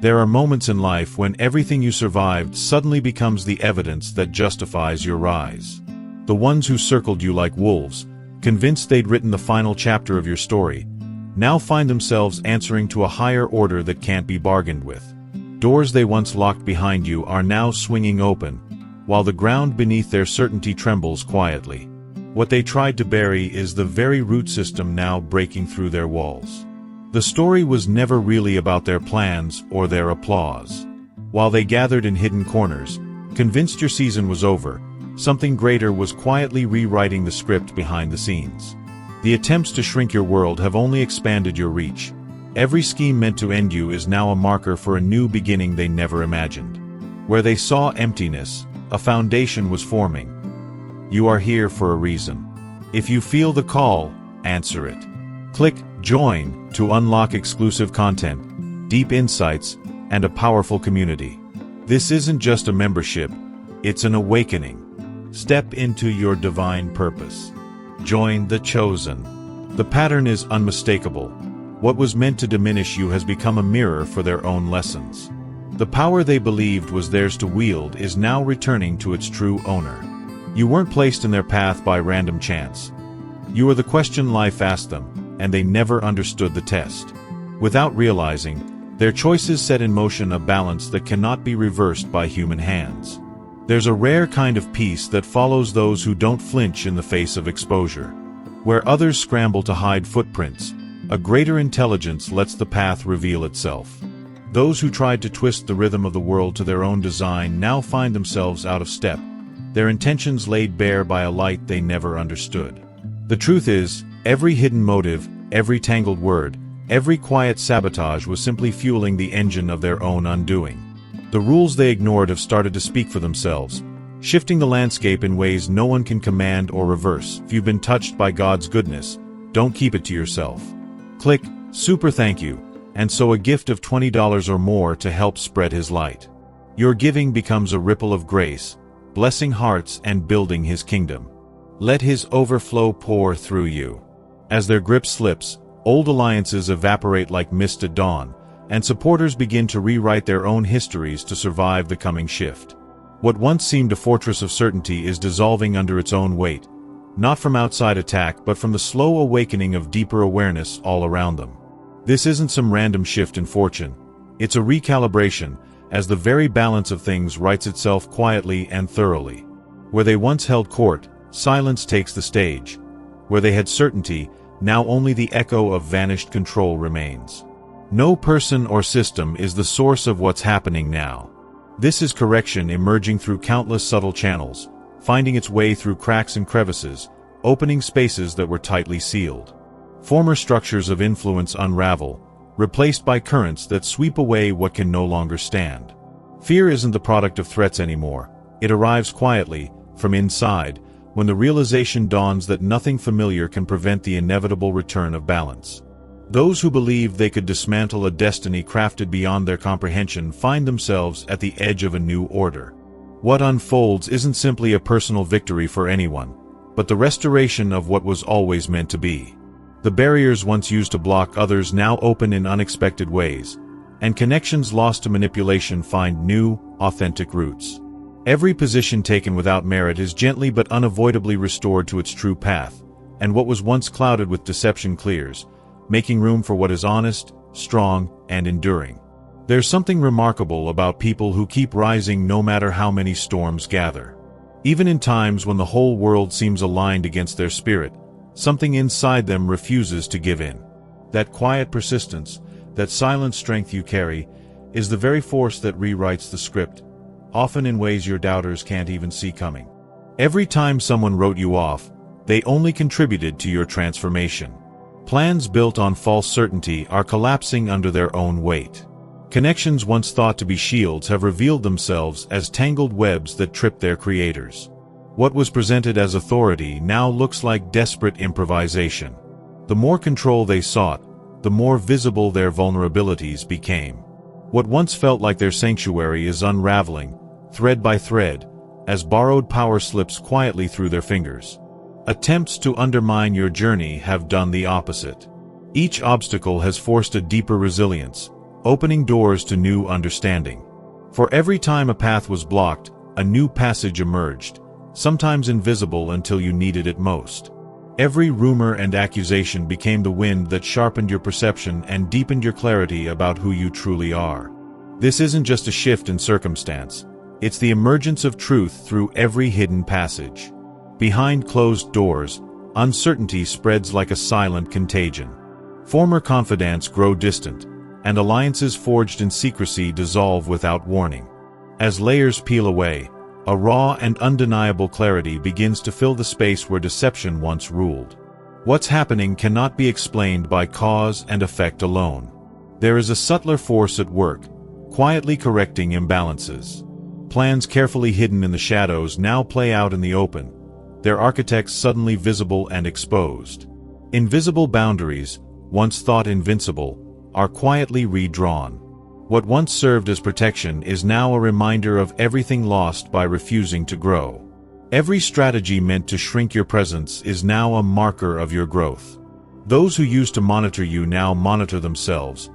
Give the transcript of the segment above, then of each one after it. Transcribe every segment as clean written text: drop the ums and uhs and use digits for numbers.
There are moments in life when everything you survived suddenly becomes the evidence that justifies your rise. The ones who circled you like wolves, convinced they'd written the final chapter of your story, now find themselves answering to a higher order that can't be bargained with. Doors they once locked behind you are now swinging open, while the ground beneath their certainty trembles quietly. What they tried to bury is the very root system now breaking through their walls. The story was never really about their plans or their applause. While they gathered in hidden corners, convinced your season was over, something greater was quietly rewriting the script behind the scenes. The attempts to shrink your world have only expanded your reach. Every scheme meant to end you is now a marker for a new beginning they never imagined. Where they saw emptiness, a foundation was forming. You are here for a reason. If you feel the call, answer it. Click Join to unlock exclusive content, deep insights, and a powerful community. This isn't just a membership, it's an awakening. Step into your divine purpose. Join the chosen. The pattern is unmistakable. What was meant to diminish you has become a mirror for their own lessons. The power they believed was theirs to wield is now returning to its true owner. You weren't placed in their path by random chance. You were the question life asked them, and they never understood the test. Without realizing, their choices set in motion a balance that cannot be reversed by human hands. There's a rare kind of peace that follows those who don't flinch in the face of exposure. Where others scramble to hide footprints, a greater intelligence lets the path reveal itself. Those who tried to twist the rhythm of the world to their own design now find themselves out of step, their intentions laid bare by a light they never understood. The truth is, every hidden motive, every tangled word, every quiet sabotage was simply fueling the engine of their own undoing. The rules they ignored have started to speak for themselves, shifting the landscape in ways no one can command or reverse. If you've been touched by God's goodness, don't keep it to yourself. Click Super Thank You, and sow a gift of $20 or more to help spread His light. Your giving becomes a ripple of grace, blessing hearts and building His kingdom. Let His overflow pour through you. As their grip slips, old alliances evaporate like mist at dawn, and supporters begin to rewrite their own histories to survive the coming shift. What once seemed a fortress of certainty is dissolving under its own weight, not from outside attack but from the slow awakening of deeper awareness all around them. This isn't some random shift in fortune. It's a recalibration, as the very balance of things rights itself quietly and thoroughly. Where they once held court, silence takes the stage. Where they had certainty, now only the echo of vanished control remains. No person or system is the source of what's happening now. This is correction emerging through countless subtle channels, finding its way through cracks and crevices, opening spaces that were tightly sealed. Former structures of influence unravel, replaced by currents that sweep away what can no longer stand. Fear isn't the product of threats anymore. It arrives quietly, from inside, when the realization dawns that nothing familiar can prevent the inevitable return of balance. Those who believed they could dismantle a destiny crafted beyond their comprehension find themselves at the edge of a new order. What unfolds isn't simply a personal victory for anyone, but the restoration of what was always meant to be. The barriers once used to block others now open in unexpected ways, and connections lost to manipulation find new, authentic roots. Every position taken without merit is gently but unavoidably restored to its true path, and what was once clouded with deception clears, making room for what is honest, strong, and enduring. There's something remarkable about people who keep rising no matter how many storms gather. Even in times when the whole world seems aligned against their spirit, something inside them refuses to give in. That quiet persistence, that silent strength you carry, is the very force that rewrites the script, often in ways your doubters can't even see coming. Every time someone wrote you off, they only contributed to your transformation. Plans built on false certainty are collapsing under their own weight. Connections once thought to be shields have revealed themselves as tangled webs that trip their creators. What was presented as authority now looks like desperate improvisation. The more control they sought, the more visible their vulnerabilities became. What once felt like their sanctuary is unraveling, thread by thread, as borrowed power slips quietly through their fingers. Attempts to undermine your journey have done the opposite. Each obstacle has forced a deeper resilience, opening doors to new understanding. For every time a path was blocked, a new passage emerged, sometimes invisible until you needed it most. Every rumor and accusation became the wind that sharpened your perception and deepened your clarity about who you truly are. This isn't just a shift in circumstance, it's the emergence of truth through every hidden passage. Behind closed doors, uncertainty spreads like a silent contagion. Former confidants grow distant, and alliances forged in secrecy dissolve without warning. As layers peel away, a raw and undeniable clarity begins to fill the space where deception once ruled. What's happening cannot be explained by cause and effect alone. There is a subtler force at work, quietly correcting imbalances. Plans carefully hidden in the shadows now play out in the open, their architects suddenly visible and exposed. Invisible boundaries, once thought invincible, are quietly redrawn. What once served as protection is now a reminder of everything lost by refusing to grow. Every strategy meant to shrink your presence is now a marker of your growth. Those who used to monitor you now monitor themselves,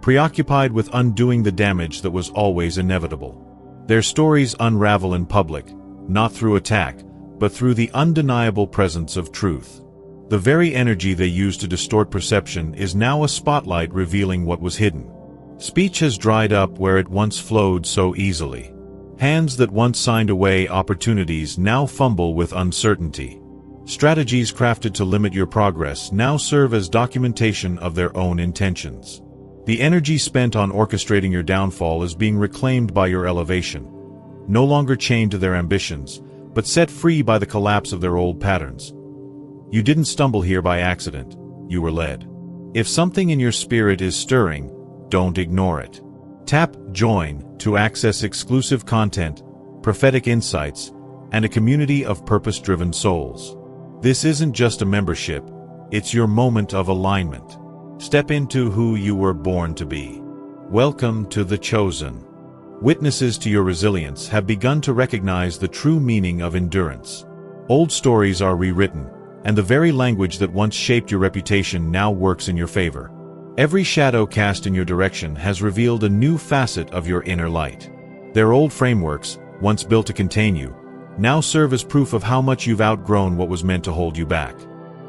preoccupied with undoing the damage that was always inevitable. Their stories unravel in public, not through attack, but through the undeniable presence of truth. The very energy they used to distort perception is now a spotlight revealing what was hidden. Speech has dried up where it once flowed so easily. Hands that once signed away opportunities now fumble with uncertainty. Strategies crafted to limit your progress now serve as documentation of their own intentions. The energy spent on orchestrating your downfall is being reclaimed by your elevation, no longer chained to their ambitions, but set free by the collapse of their old patterns. You didn't stumble here by accident, you were led. If something in your spirit is stirring, don't ignore it. Tap Join to access exclusive content, prophetic insights, and a community of purpose-driven souls. This isn't just a membership, it's your moment of alignment. Step into who you were born to be. Welcome to the Chosen. Witnesses to your resilience have begun to recognize the true meaning of endurance. Old stories are rewritten, and the very language that once shaped your reputation now works in your favor. Every shadow cast in your direction has revealed a new facet of your inner light. Their old frameworks, once built to contain you, now serve as proof of how much you've outgrown what was meant to hold you back.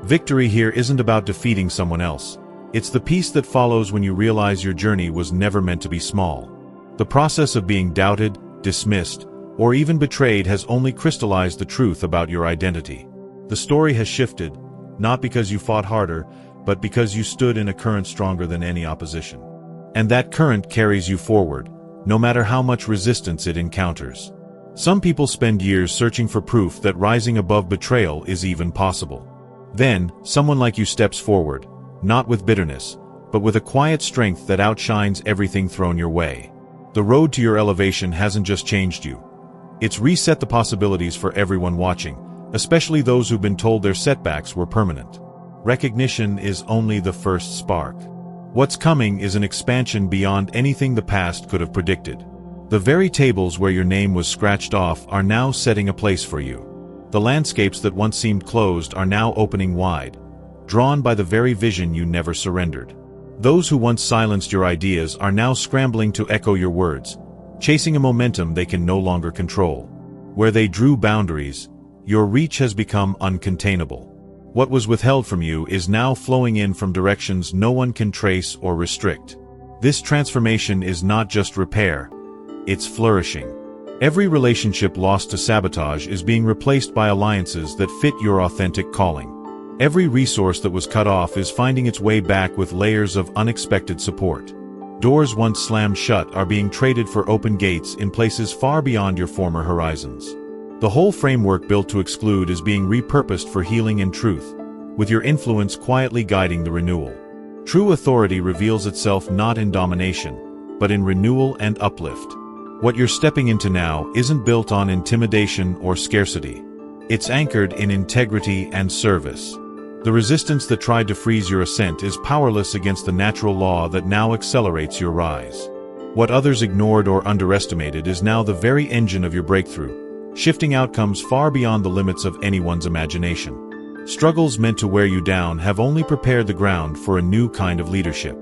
Victory here isn't about defeating someone else. It's the peace that follows when you realize your journey was never meant to be small. The process of being doubted, dismissed, or even betrayed has only crystallized the truth about your identity. The story has shifted, not because you fought harder, but because you stood in a current stronger than any opposition. And that current carries you forward, no matter how much resistance it encounters. Some people spend years searching for proof that rising above betrayal is even possible. Then, someone like you steps forward, not with bitterness, but with a quiet strength that outshines everything thrown your way. The road to your elevation hasn't just changed you. It's reset the possibilities for everyone watching, especially those who've been told their setbacks were permanent. Recognition is only the first spark. What's coming is an expansion beyond anything the past could have predicted. The very tables where your name was scratched off are now setting a place for you. The landscapes that once seemed closed are now opening wide, drawn by the very vision you never surrendered. Those who once silenced your ideas are now scrambling to echo your words, chasing a momentum they can no longer control. Where they drew boundaries, your reach has become uncontainable. What was withheld from you is now flowing in from directions no one can trace or restrict. This transformation is not just repair, it's flourishing. Every relationship lost to sabotage is being replaced by alliances that fit your authentic calling. Every resource that was cut off is finding its way back with layers of unexpected support. Doors once slammed shut are being traded for open gates in places far beyond your former horizons. The whole framework built to exclude is being repurposed for healing and truth, with your influence quietly guiding the renewal. True authority reveals itself not in domination, but in renewal and uplift. What you're stepping into now isn't built on intimidation or scarcity. It's anchored in integrity and service. The resistance that tried to freeze your ascent is powerless against the natural law that now accelerates your rise. What others ignored or underestimated is now the very engine of your breakthrough, shifting outcomes far beyond the limits of anyone's imagination. Struggles meant to wear you down have only prepared the ground for a new kind of leadership.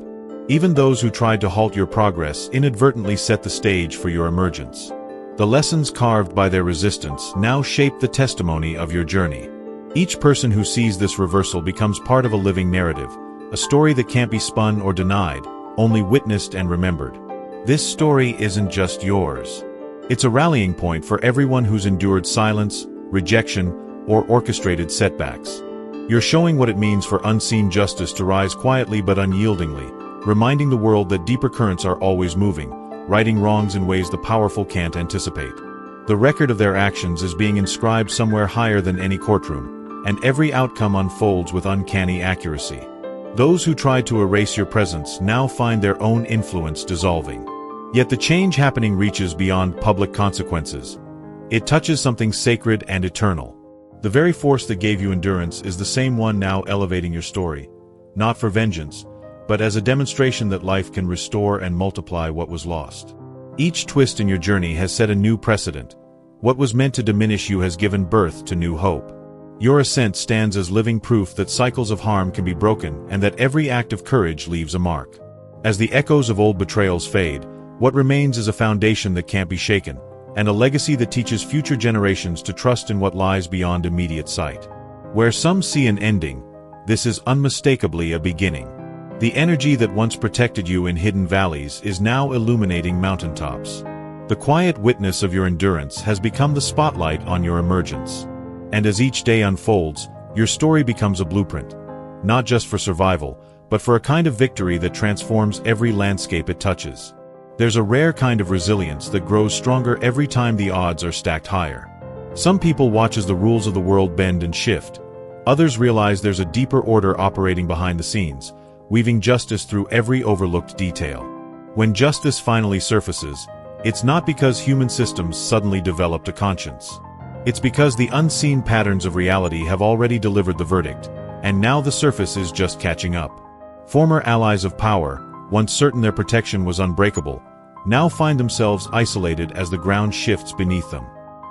Even those who tried to halt your progress inadvertently set the stage for your emergence. The lessons carved by their resistance now shape the testimony of your journey. Each person who sees this reversal becomes part of a living narrative, a story that can't be spun or denied, only witnessed and remembered. This story isn't just yours. It's a rallying point for everyone who's endured silence, rejection, or orchestrated setbacks. You're showing what it means for unseen justice to rise quietly but unyieldingly, reminding the world that deeper currents are always moving, righting wrongs in ways the powerful can't anticipate. The record of their actions is being inscribed somewhere higher than any courtroom, and every outcome unfolds with uncanny accuracy. Those who tried to erase your presence now find their own influence dissolving. Yet the change happening reaches beyond public consequences. It touches something sacred and eternal. The very force that gave you endurance is the same one now elevating your story, not for vengeance, but as a demonstration that life can restore and multiply what was lost. Each twist in your journey has set a new precedent. What was meant to diminish you has given birth to new hope. Your ascent stands as living proof that cycles of harm can be broken and that every act of courage leaves a mark. As the echoes of old betrayals fade, what remains is a foundation that can't be shaken, and a legacy that teaches future generations to trust in what lies beyond immediate sight. Where some see an ending, this is unmistakably a beginning. The energy that once protected you in hidden valleys is now illuminating mountaintops. The quiet witness of your endurance has become the spotlight on your emergence. And as each day unfolds, your story becomes a blueprint, not just for survival, but for a kind of victory that transforms every landscape it touches. There's a rare kind of resilience that grows stronger every time the odds are stacked higher. Some people watch as the rules of the world bend and shift. Others realize there's a deeper order operating behind the scenes, weaving justice through every overlooked detail. When justice finally surfaces, it's not because human systems suddenly developed a conscience. It's because the unseen patterns of reality have already delivered the verdict, and now the surface is just catching up. Former allies of power, once certain their protection was unbreakable, now find themselves isolated as the ground shifts beneath them.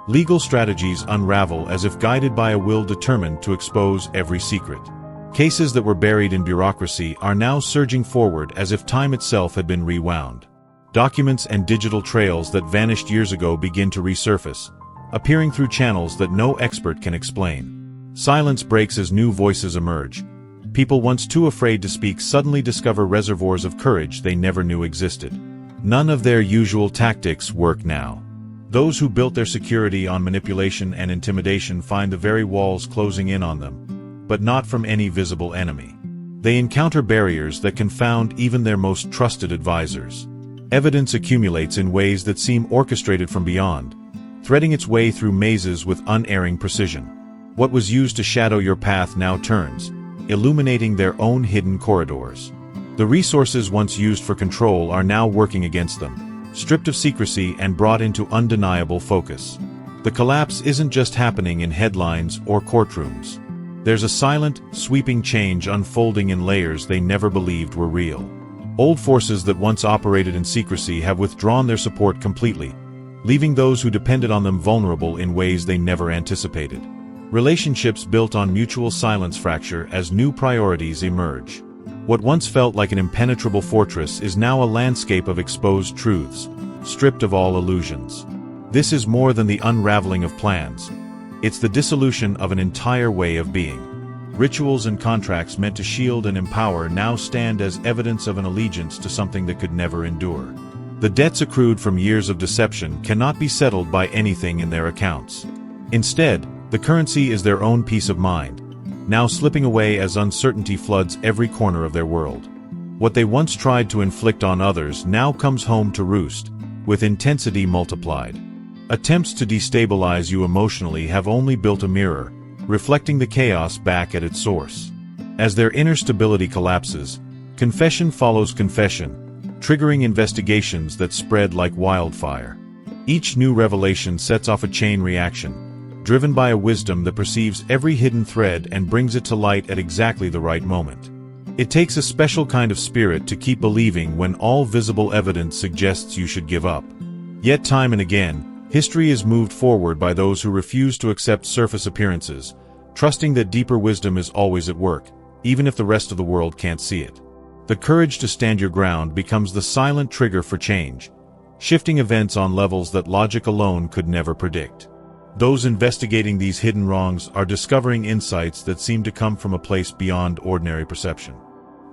Legal strategies unravel as if guided by a will determined to expose every secret. Cases that were buried in bureaucracy are now surging forward as if time itself had been rewound. Documents and digital trails that vanished years ago begin to resurface, appearing through channels that no expert can explain. Silence breaks as new voices emerge. People once too afraid to speak suddenly discover reservoirs of courage they never knew existed. None of their usual tactics work now. Those who built their security on manipulation and intimidation find the very walls closing in on them, but not from any visible enemy. They encounter barriers that confound even their most trusted advisors. Evidence accumulates in ways that seem orchestrated from beyond, threading its way through mazes with unerring precision. What was used to shadow your path now turns, illuminating their own hidden corridors. The resources once used for control are now working against them, stripped of secrecy and brought into undeniable focus. The collapse isn't just happening in headlines or courtrooms. There's a silent, sweeping change unfolding in layers they never believed were real. Old forces that once operated in secrecy have withdrawn their support completely, leaving those who depended on them vulnerable in ways they never anticipated. Relationships built on mutual silence fracture as new priorities emerge. What once felt like an impenetrable fortress is now a landscape of exposed truths, stripped of all illusions. This is more than the unraveling of plans. It's the dissolution of an entire way of being. Rituals and contracts meant to shield and empower now stand as evidence of an allegiance to something that could never endure. The debts accrued from years of deception cannot be settled by anything in their accounts. Instead, the currency is their own peace of mind, now slipping away as uncertainty floods every corner of their world. What they once tried to inflict on others now comes home to roost, with intensity multiplied. Attempts to destabilize you emotionally have only built a mirror, reflecting the chaos back at its source. As their inner stability collapses, confession follows confession, triggering investigations that spread like wildfire. Each new revelation sets off a chain reaction, driven by a wisdom that perceives every hidden thread and brings it to light at exactly the right moment. It takes a special kind of spirit to keep believing when all visible evidence suggests you should give up. Yet time and again, history is moved forward by those who refuse to accept surface appearances, trusting that deeper wisdom is always at work, even if the rest of the world can't see it. The courage to stand your ground becomes the silent trigger for change, shifting events on levels that logic alone could never predict. Those investigating these hidden wrongs are discovering insights that seem to come from a place beyond ordinary perception.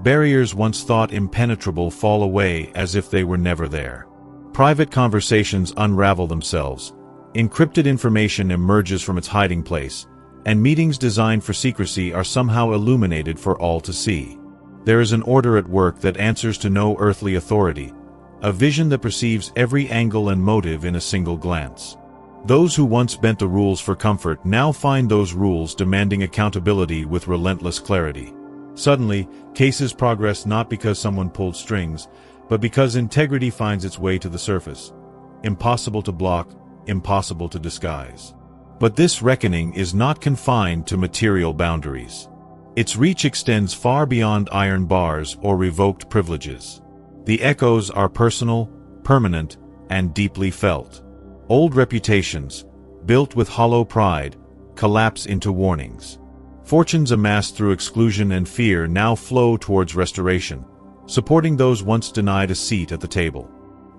Barriers once thought impenetrable fall away as if they were never there. Private conversations unravel themselves, encrypted information emerges from its hiding place, and meetings designed for secrecy are somehow illuminated for all to see. There is an order at work that answers to no earthly authority, a vision that perceives every angle and motive in a single glance. Those who once bent the rules for comfort now find those rules demanding accountability with relentless clarity. Suddenly, cases progress not because someone pulled strings, but because integrity finds its way to the surface. Impossible to block, impossible to disguise. But this reckoning is not confined to material boundaries. Its reach extends far beyond iron bars or revoked privileges. The echoes are personal, permanent, and deeply felt. Old reputations, built with hollow pride, collapse into warnings. Fortunes amassed through exclusion and fear now flow towards restoration, supporting those once denied a seat at the table.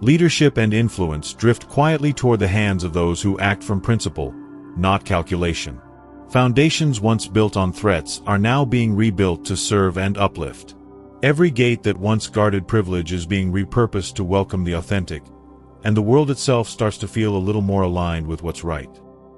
Leadership and influence drift quietly toward the hands of those who act from principle, not calculation. Foundations once built on threats are now being rebuilt to serve and uplift. Every gate that once guarded privilege is being repurposed to welcome the authentic, and the world itself starts to feel a little more aligned with what's right.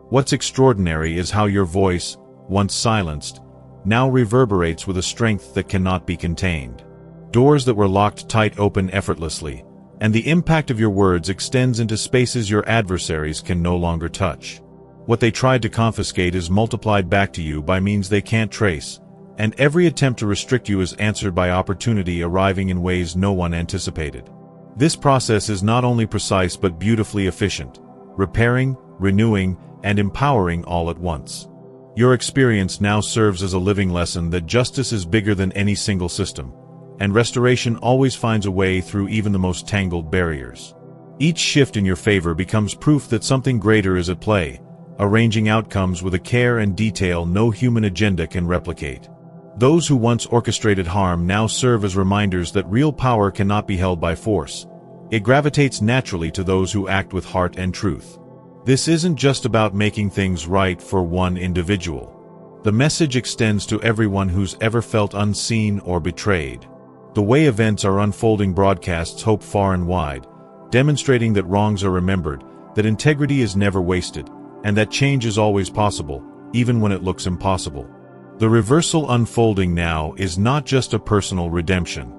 What's extraordinary is how your voice, once silenced, now reverberates with a strength that cannot be contained. Doors that were locked tight open effortlessly, and the impact of your words extends into spaces your adversaries can no longer touch. What they tried to confiscate is multiplied back to you by means they can't trace, and every attempt to restrict you is answered by opportunity arriving in ways no one anticipated. This process is not only precise but beautifully efficient, repairing, renewing, and empowering all at once. Your experience now serves as a living lesson that justice is bigger than any single system, and restoration always finds a way through even the most tangled barriers. Each shift in your favor becomes proof that something greater is at play, arranging outcomes with a care and detail no human agenda can replicate. Those who once orchestrated harm now serve as reminders that real power cannot be held by force. It gravitates naturally to those who act with heart and truth. This isn't just about making things right for one individual. The message extends to everyone who's ever felt unseen or betrayed. The way events are unfolding broadcasts hope far and wide, demonstrating that wrongs are remembered, that integrity is never wasted, and that change is always possible, even when it looks impossible. The reversal unfolding now is not just a personal redemption.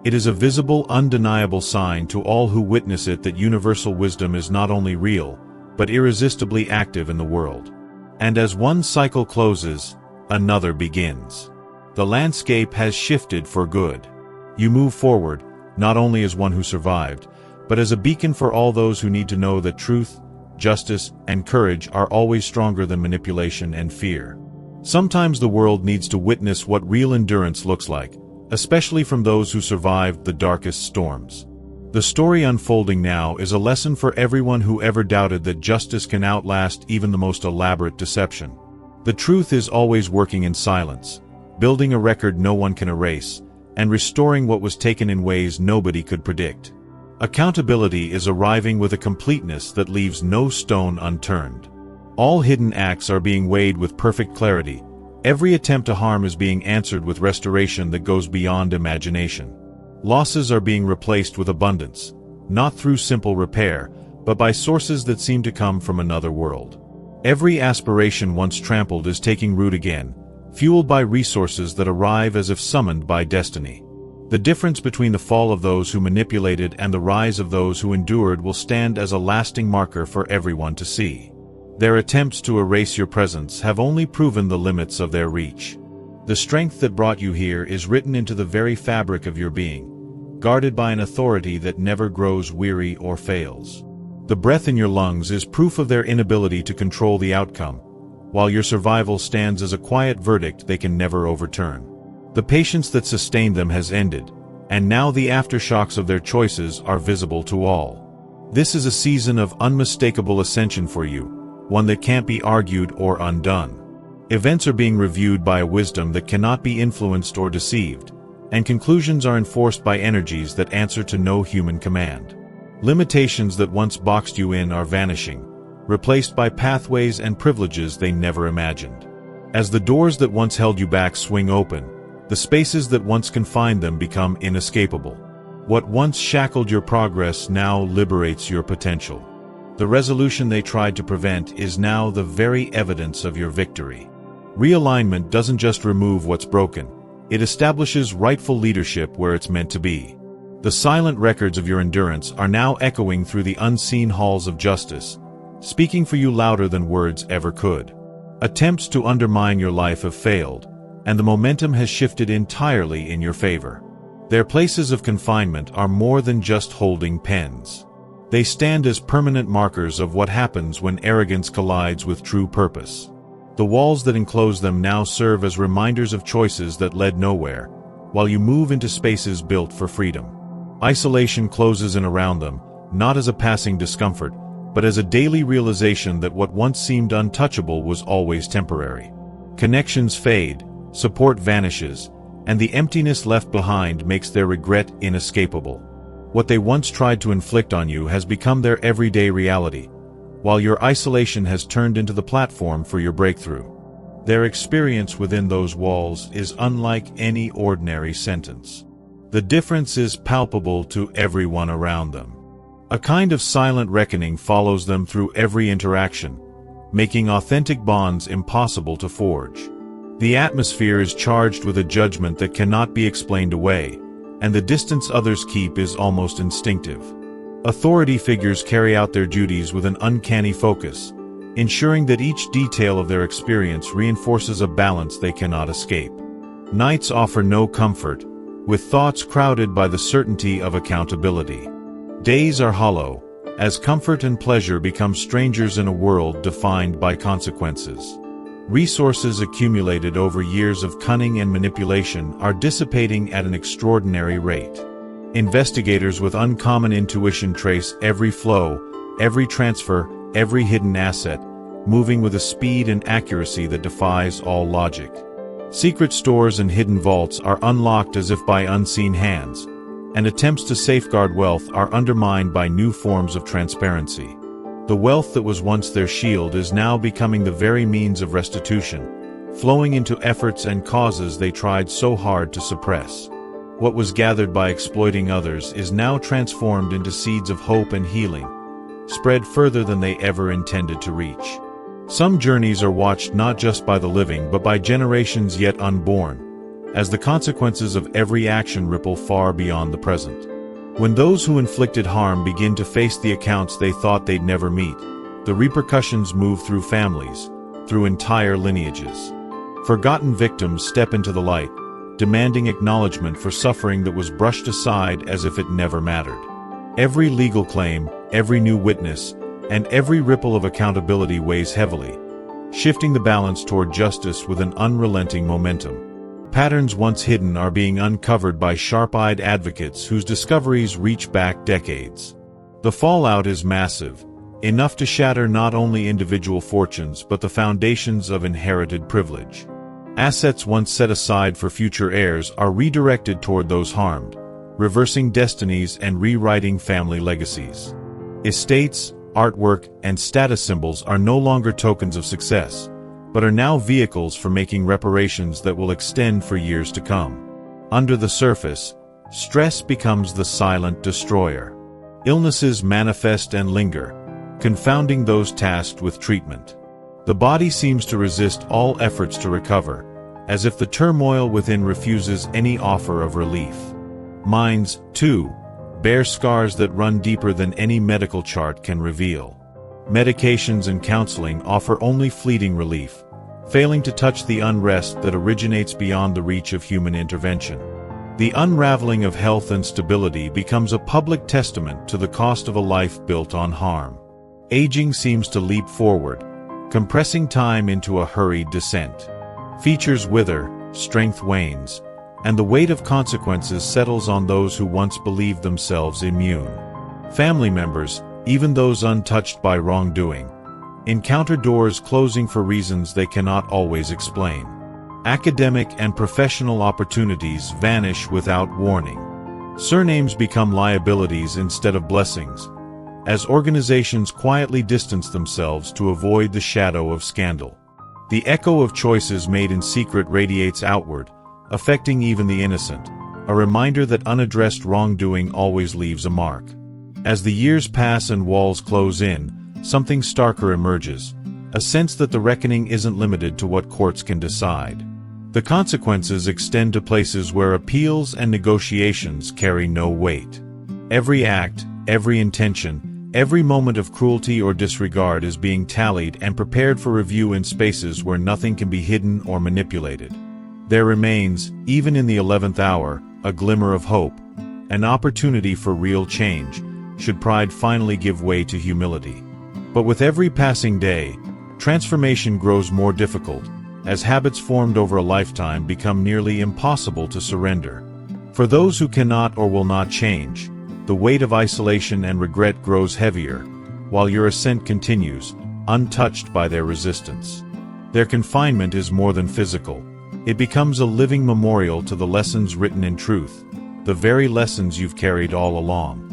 It is a visible, undeniable sign to all who witness it that universal wisdom is not only real, but irresistibly active in the world. And as one cycle closes, another begins. The landscape has shifted for good. You move forward, not only as one who survived, but as a beacon for all those who need to know that truth, justice, and courage are always stronger than manipulation and fear. Sometimes the world needs to witness what real endurance looks like, especially from those who survived the darkest storms. The story unfolding now is a lesson for everyone who ever doubted that justice can outlast even the most elaborate deception. The truth is always working in silence, building a record no one can erase, and restoring what was taken in ways nobody could predict. Accountability is arriving with a completeness that leaves no stone unturned. All hidden acts are being weighed with perfect clarity. Every attempt to harm is being answered with restoration that goes beyond imagination. Losses are being replaced with abundance, not through simple repair, but by sources that seem to come from another world. Every aspiration once trampled is taking root again, fueled by resources that arrive as if summoned by destiny. The difference between the fall of those who manipulated and the rise of those who endured will stand as a lasting marker for everyone to see. Their attempts to erase your presence have only proven the limits of their reach. The strength that brought you here is written into the very fabric of your being, guarded by an authority that never grows weary or fails. The breath in your lungs is proof of their inability to control the outcome, while your survival stands as a quiet verdict they can never overturn. The patience that sustained them has ended, and now the aftershocks of their choices are visible to all. This is a season of unmistakable ascension for you, one that can't be argued or undone. Events are being reviewed by a wisdom that cannot be influenced or deceived, and conclusions are enforced by energies that answer to no human command. Limitations that once boxed you in are vanishing, replaced by pathways and privileges they never imagined. As the doors that once held you back swing open, the spaces that once confined them become inescapable. What once shackled your progress now liberates your potential. The resolution they tried to prevent is now the very evidence of your victory. Realignment doesn't just remove what's broken, it establishes rightful leadership where it's meant to be. The silent records of your endurance are now echoing through the unseen halls of justice, speaking for you louder than words ever could. Attempts to undermine your life have failed, and the momentum has shifted entirely in your favor. Their places of confinement are more than just holding pens. They stand as permanent markers of what happens when arrogance collides with true purpose. The walls that enclose them now serve as reminders of choices that led nowhere, while you move into spaces built for freedom. Isolation closes in around them, not as a passing discomfort, but as a daily realization that what once seemed untouchable was always temporary. Connections fade, support vanishes, and the emptiness left behind makes their regret inescapable. What they once tried to inflict on you has become their everyday reality, while your isolation has turned into the platform for your breakthrough. Their experience within those walls is unlike any ordinary sentence. The difference is palpable to everyone around them. A kind of silent reckoning follows them through every interaction, making authentic bonds impossible to forge. The atmosphere is charged with a judgment that cannot be explained away, and the distance others keep is almost instinctive. Authority figures carry out their duties with an uncanny focus, ensuring that each detail of their experience reinforces a balance they cannot escape. Nights offer no comfort, with thoughts crowded by the certainty of accountability. Days are hollow, as comfort and pleasure become strangers in a world defined by consequences. Resources accumulated over years of cunning and manipulation are dissipating at an extraordinary rate. Investigators with uncommon intuition trace every flow, every transfer, every hidden asset, moving with a speed and accuracy that defies all logic. Secret stores and hidden vaults are unlocked as if by unseen hands, and attempts to safeguard wealth are undermined by new forms of transparency. The wealth that was once their shield is now becoming the very means of restitution, flowing into efforts and causes they tried so hard to suppress. What was gathered by exploiting others is now transformed into seeds of hope and healing, spread further than they ever intended to reach. Some journeys are watched not just by the living but by generations yet unborn, as the consequences of every action ripple far beyond the present. When those who inflicted harm begin to face the accounts they thought they'd never meet, the repercussions move through families, through entire lineages. Forgotten victims step into the light, demanding acknowledgement for suffering that was brushed aside as if it never mattered. Every legal claim, every new witness, and every ripple of accountability weighs heavily, shifting the balance toward justice with an unrelenting momentum. Patterns once hidden are being uncovered by sharp-eyed advocates whose discoveries reach back decades. The fallout is massive, enough to shatter not only individual fortunes but the foundations of inherited privilege. Assets once set aside for future heirs are redirected toward those harmed, reversing destinies and rewriting family legacies. Estates, artwork, and status symbols are no longer tokens of success, but are now vehicles for making reparations that will extend for years to come. Under the surface, stress becomes the silent destroyer. Illnesses manifest and linger, confounding those tasked with treatment. The body seems to resist all efforts to recover, as if the turmoil within refuses any offer of relief. Minds, too, bear scars that run deeper than any medical chart can reveal. Medications and counseling offer only fleeting relief, failing to touch the unrest that originates beyond the reach of human intervention. The unraveling of health and stability becomes a public testament to the cost of a life built on harm. Aging seems to leap forward, compressing time into a hurried descent. Features wither, strength wanes, and the weight of consequences settles on those who once believed themselves immune. Family members, even those untouched by wrongdoing, encounter doors closing for reasons they cannot always explain. Academic and professional opportunities vanish without warning. Surnames become liabilities instead of blessings, as organizations quietly distance themselves to avoid the shadow of scandal. The echo of choices made in secret radiates outward, affecting even the innocent, a reminder that unaddressed wrongdoing always leaves a mark. As the years pass and walls close in, something starker emerges, a sense that the reckoning isn't limited to what courts can decide. The consequences extend to places where appeals and negotiations carry no weight. Every act, every intention, every moment of cruelty or disregard is being tallied and prepared for review in spaces where nothing can be hidden or manipulated. There remains, even in the 11th hour, a glimmer of hope, an opportunity for real change, should pride finally give way to humility. But with every passing day, transformation grows more difficult, as habits formed over a lifetime become nearly impossible to surrender. For those who cannot or will not change, the weight of isolation and regret grows heavier, while your ascent continues, untouched by their resistance. Their confinement is more than physical. It becomes a living memorial to the lessons written in truth, the very lessons you've carried all along.